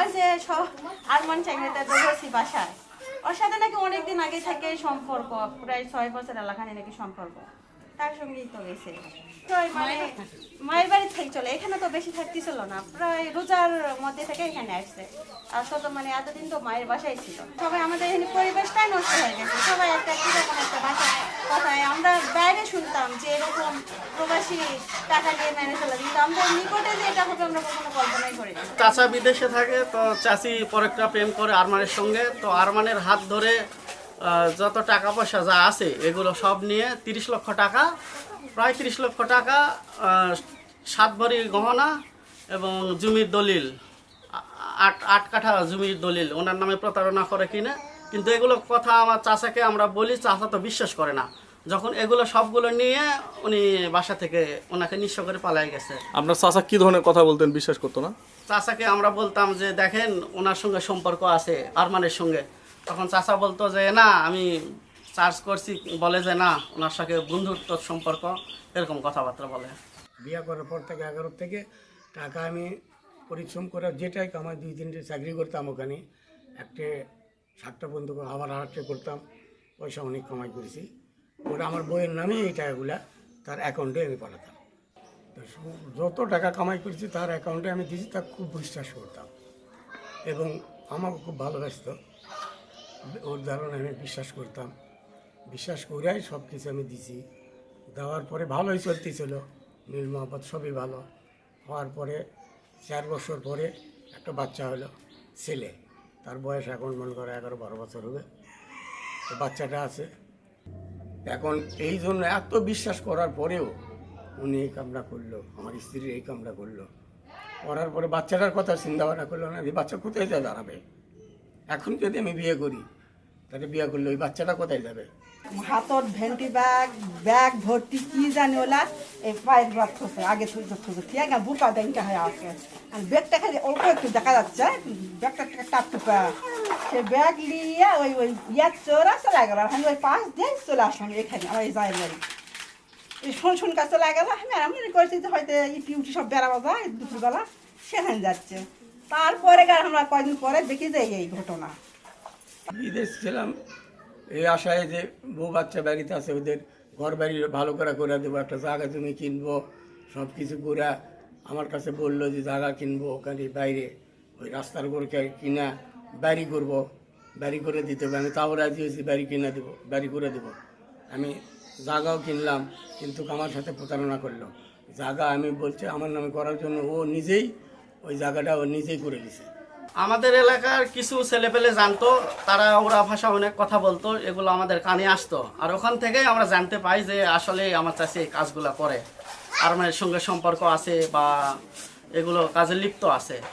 ওই যে আরমান চাকরিটা ধরছি বাসায়, ওর সাথে নাকি অনেকদিন আগে থেকে সম্পর্ক, প্রায় 6 বছর এলাকানে নাকি সম্পর্ক, তার সঙ্গেই তো গেছে। প্রায় মানে মায়ের বাড়ি থেকে চলে, এখানে তো বেশি থাকতেছিল না, প্রায় রোজার মধ্যে থেকে এখানে আসছে। আসলে তো মানে এতদিন তো মায়ের বাসায় ছিল। সবাই আমাদের এখানে পরিবেশটাই নষ্ট হয়ে গেছে, সবাই একটা কিরকম একটা বাসা কথায় আমরা বাইরে শুনতাম যে এরকম প্রবাসী টাকা দিয়ে মেনে চলে, কিন্তু আমরা নিকটে যে এটা হবে আমরা কখনো কল্পনাই করিনি। চাচা বিদেশে থাকে, তো চাচি পরেকটা প্রেম করে আরমানের সঙ্গে, তো আরমানের হাত ধরে যত টাকা পয়সা যা আছে এগুলো সব নিয়ে 30 লক্ষ টাকা, প্রায় 30 লক্ষ টাকা, 7 ভরি গহনা এবং জমির দলিল, 8 কাঠা জমির দলিল ওনার নামে প্রতারণা করে কিনে। কিন্তু এগুলো কথা আমার চাচাকে আমরা বলি, চাচা তো বিশ্বাস করে না। যখন এগুলো সবগুলো নিয়ে উনি বাসা থেকে ওনাকে নিঃস্ব করে পালাই গেছে। আপনার চাচা কি ধরনের কথা বলতেন, বিশ্বাস করতো না? চাচাকে আমরা বলতাম যে দেখেন ওনার সঙ্গে সম্পর্ক আছে আরমানের সঙ্গে, তখন চাচা বলতো যে না আমি চার্জ করছি, বলে যে না ওনার সাথে বন্ধুত্ব সম্পর্ক, এরকম কথাবার্তা বলে। বিয়ে করার পর থেকে 11 থেকে টাকা আমি পরিশ্রম করে যেটাই কামাই, 2-3টে চাকরি করতাম ওখানে, একটা 7টা বন্ধু আবার আরেকটা করতাম, পয়সা অনেক কামাই করেছি। ওরা আমার বইয়ের নামে এই টাকাগুলা তার অ্যাকাউন্টে আমি পাঠাতাম। তো যত টাকা কামাই করেছি তার অ্যাকাউন্টে আমি দিয়েছি, তার খুব বিশ্বাস করতাম এবং আমাকে খুব ভালোবাসত। ওর ধারণা আমি বিশ্বাস করতাম, বিশ্বাস করেই সব কিছু আমি দিছি। দেওয়ার পরে ভালোই চলতেছিল, মিল মহব্বত সবই ভালো। হওয়ার পরে 4 বছর পরে একটা বাচ্চা হলো, ছেলে, তার বয়স এখন মনে করে 11-12 বছর হবে। তো বাচ্চাটা আছে এখন। এই জন্য এত বিশ্বাস করার পরেও উনি এই কামটা করলো, আমার স্ত্রীর এই কামটা করলো। করার পরে বাচ্চাটার কথা চিন্তা ভাবনা করলো না, যে বাচ্চা কোথায় যা দাঁড়াবে। এখন যদি আমি বিয়ে করি, তাহলে বিয়ে করলে ওই বাচ্চাটা কোথায় যাবে? হাতত ভেন্টি ব্যাগ ভর্তি কি জানি ওলা এই পায়ের রাত থসে আগে থসে ঠিক আছে, বুকা ব্যাংকে হয়ে আসে। আর ব্যাগটা খালি অল্প একটু দেখা যাচ্ছে, ব্যাগটা টাপটুপা, সে ব্যাগ নিয়ে ওই চোরা চলে গেল। আমি ওই পাশ দিয়ে চলে আসলাম এখানে আমার এই জায়ের বাড়ি। এই শুন কাজ চলে গেল। আমি মনে করছি যে হয়তো এই পিউটি সব বেড়াবা যায় দুপুরবেলা, সেখানে যাচ্ছে। তারপরে আমরা কয়েকদিন পরে দেখি যে এই ঘটনা। বিদেশ ছিলাম এই আশায় যে বউ বাচ্চা বাড়িতে আছে, ওদের ঘর বাড়ি ভালো করে দেবো, একটা জায়গা জমি কিনবো, সব কিছু করে আমার কাছে বললো যে জায়গা কিনবো ওখানে বাইরে, ওই রাস্তার উপরে কিনা বাড়ি করব, বাড়ি করে দিতে হবে। আমি তাও রাজি হয়েছি, বাড়ি কিনে দেবো, বাড়ি করে দেবো। আমি জায়গাও কিনলাম, কিন্তু আমার সাথে প্রতারণা করলো। জায়গা আমি বলছি আমার নামে করার জন্য ও নিজেই ওই জায়গাটা ও নিজেই করে দিছে। আমাদের এলাকার কিছু ছেলেপেলে জানতো, তারা ওরা ভাষা অনেক কথা বলতো, এগুলো আমাদের কানে আসতো। আর ওখান থেকেই আমরা জানতে পাই যে আসলে আমার চাষি এই কাজগুলো করে, আরমানের সঙ্গে সম্পর্ক আছে বা এগুলো কাজে লিপ্ত আছে।